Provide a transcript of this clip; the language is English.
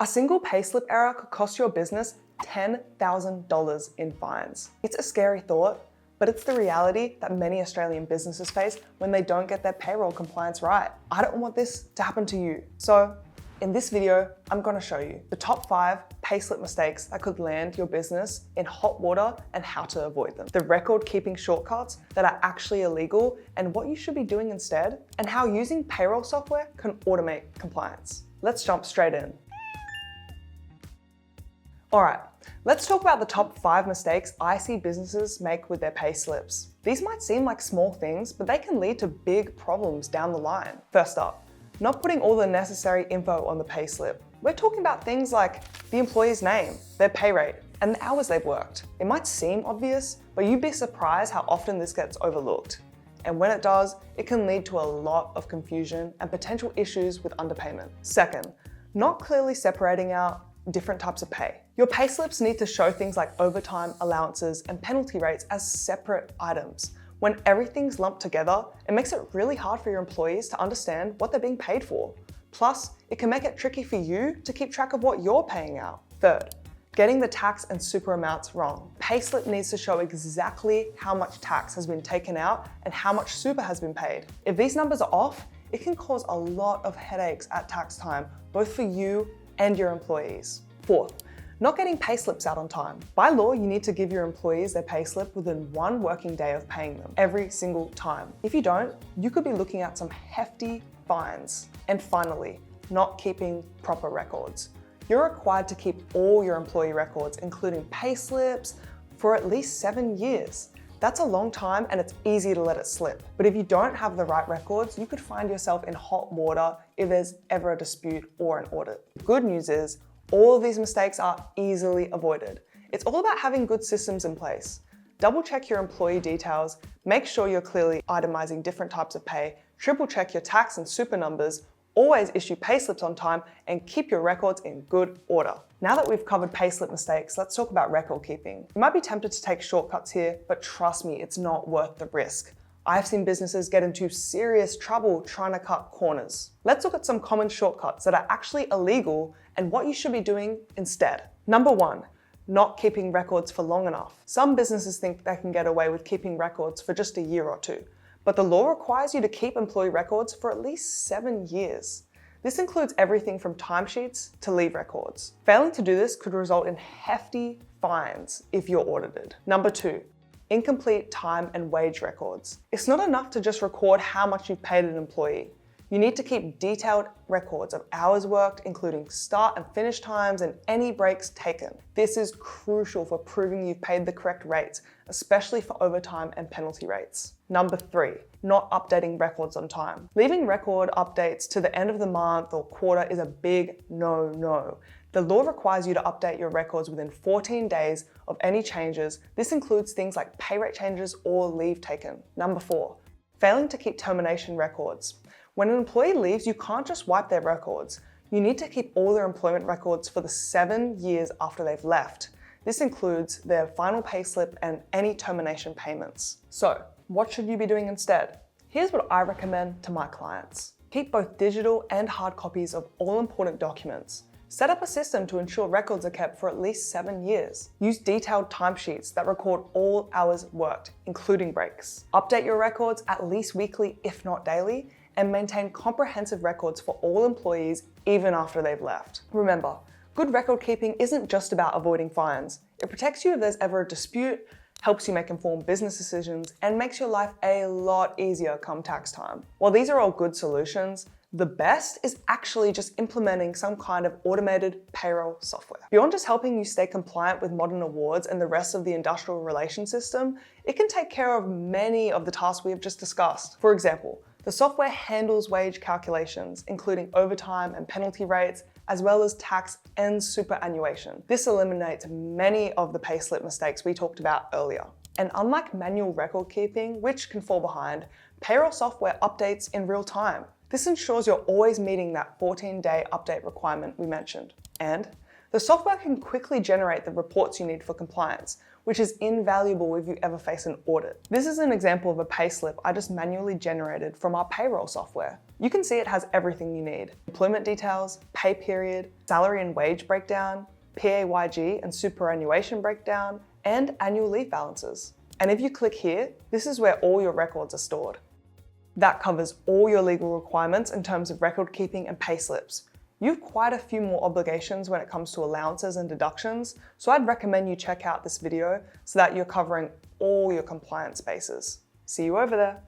A single payslip error could cost your business $10,000 in fines. It's a scary thought, but it's the reality that many Australian businesses face when they don't get their payroll compliance right. I don't want this to happen to you. So in this video, I'm gonna show you the top 5 payslip mistakes that could land your business in hot water and how to avoid them. The record-keeping shortcuts that are actually illegal and what you should be doing instead, and how using payroll software can automate compliance. Let's jump straight in. All right, let's talk about the top 5 mistakes I see businesses make with their pay slips. These might seem like small things, but they can lead to big problems down the line. First up, not putting all the necessary info on the pay slip. We're talking about things like the employee's name, their pay rate, and the hours they've worked. It might seem obvious, but you'd be surprised how often this gets overlooked. And when it does, it can lead to a lot of confusion and potential issues with underpayment. Second, not clearly separating out different types of pay. Your pay slips need to show things like overtime, allowances, and penalty rates as separate items. When everything's lumped together, it makes it really hard for your employees to understand what they're being paid for. Plus, it can make it tricky for you to keep track of what you're paying out. Third, getting the tax and super amounts wrong. Payslip needs to show exactly how much tax has been taken out and how much super has been paid. If these numbers are off, it can cause a lot of headaches at tax time, both for you and your employees. Fourth, not getting payslips out on time. By law, you need to give your employees their payslip within 1 working day of paying them, every single time. If you don't, you could be looking at some hefty fines. And finally, not keeping proper records. You're required to keep all your employee records, including payslips, for at least 7 years. That's a long time and it's easy to let it slip. But if you don't have the right records, you could find yourself in hot water if there's ever a dispute or an audit. Good news is, all of these mistakes are easily avoided. It's all about having good systems in place. Double check your employee details, make sure you're clearly itemizing different types of pay, triple check your tax and super numbers, always issue payslips on time, and keep your records in good order. Now that we've covered payslip mistakes, let's talk about record keeping. You might be tempted to take shortcuts here, but trust me, it's not worth the risk. I've seen businesses get into serious trouble trying to cut corners. Let's look at some common shortcuts that are actually illegal and what you should be doing instead. Number 1, not keeping records for long enough. Some businesses think they can get away with keeping records for just a year or 2, but the law requires you to keep employee records for at least 7 years. This includes everything from timesheets to leave records. Failing to do this could result in hefty fines if you're audited. Number 2, incomplete time and wage records. It's not enough to just record how much you've paid an employee. You need to keep detailed records of hours worked, including start and finish times and any breaks taken. This is crucial for proving you've paid the correct rates, especially for overtime and penalty rates. Number 3, not updating records on time. Leaving record updates to the end of the month or quarter is a big no-no. The law requires you to update your records within 14 days of any changes. This includes things like pay rate changes or leave taken. Number 4, failing to keep termination records. When an employee leaves, you can't just wipe their records. You need to keep all their employment records for the 7 years after they've left. This includes their final payslip and any termination payments. So, what should you be doing instead? Here's what I recommend to my clients. Keep both digital and hard copies of all important documents. Set up a system to ensure records are kept for at least 7 years. Use detailed timesheets that record all hours worked, including breaks. Update your records at least weekly, if not daily, and maintain comprehensive records for all employees even after they've left. Remember, good record keeping isn't just about avoiding fines. It protects you if there's ever a dispute, helps you make informed business decisions, and makes your life a lot easier come tax time. While these are all good solutions, the best is actually just implementing some kind of automated payroll software. Beyond just helping you stay compliant with modern awards and the rest of the industrial relations system, it can take care of many of the tasks we have just discussed. For example, the software handles wage calculations, including overtime and penalty rates, as well as tax and superannuation. This eliminates many of the payslip mistakes we talked about earlier. And unlike manual record keeping, which can fall behind, payroll software updates in real time. This ensures you're always meeting that 14-day update requirement we mentioned. And The software can quickly generate the reports you need for compliance, which is invaluable if you ever face an audit. This is an example of a payslip I just manually generated from our payroll software. You can see it has everything you need: employment details, pay period, salary and wage breakdown, PAYG and superannuation breakdown, and annual leave balances. And if you click here, this is where all your records are stored. That covers all your legal requirements in terms of record keeping and payslips. You've quite a few more obligations when it comes to allowances and deductions, so I'd recommend you check out this video so that you're covering all your compliance bases. See you over there.